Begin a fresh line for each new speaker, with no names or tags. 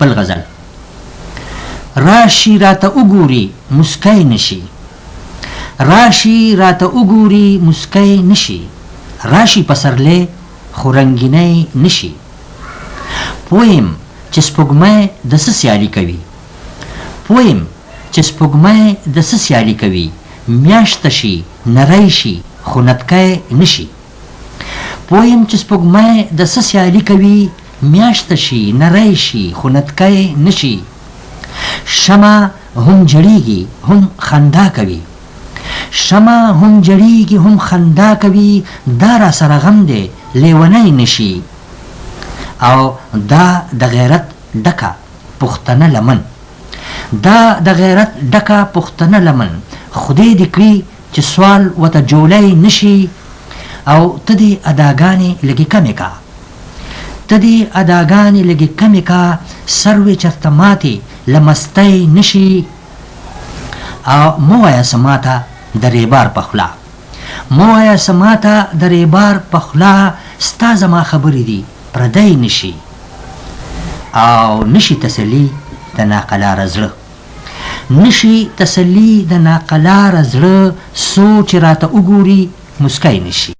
بل غزل راشي راته وګوري مسکی نشي راشي راته وګوري مسکی نشي راشي پسرلی خو رنګینی نشي پویم چې سپوږمۍ د څه سیالي کوي پویم چې سپوږمۍ د څه سیالي کوي میاشته شي نری شي خو نتکی نشي پویم چې سپوږمۍ د څه سیالي کوي میاشته شي نری شي خو نتکی نشي شمع هم جړیږي هم خندا کوي شمع هم جړیږي هم خندا کوي دا را سره غم دی لیونی نشي او دا د غیرت ډکه پښتنه لمن دا د غیرت ډکه پښتنه لمن خدای دې کړي چې سوال ورته جولی نشي او ته دې اداګانې لږې کمې کا ته دې اداګانې لږې کمې کا سروې چرته ماتې له مستی نشي او مه وایه څه ماته د ریبار په خوله مه وایه څه ماته د ریبار په خوله ستا زما خبرې دي پردی نشي او نشي تسلي د ناقلاره زړه نشي تسلي د ناقلاره زړه څو چې راته وګوري مسکی نشي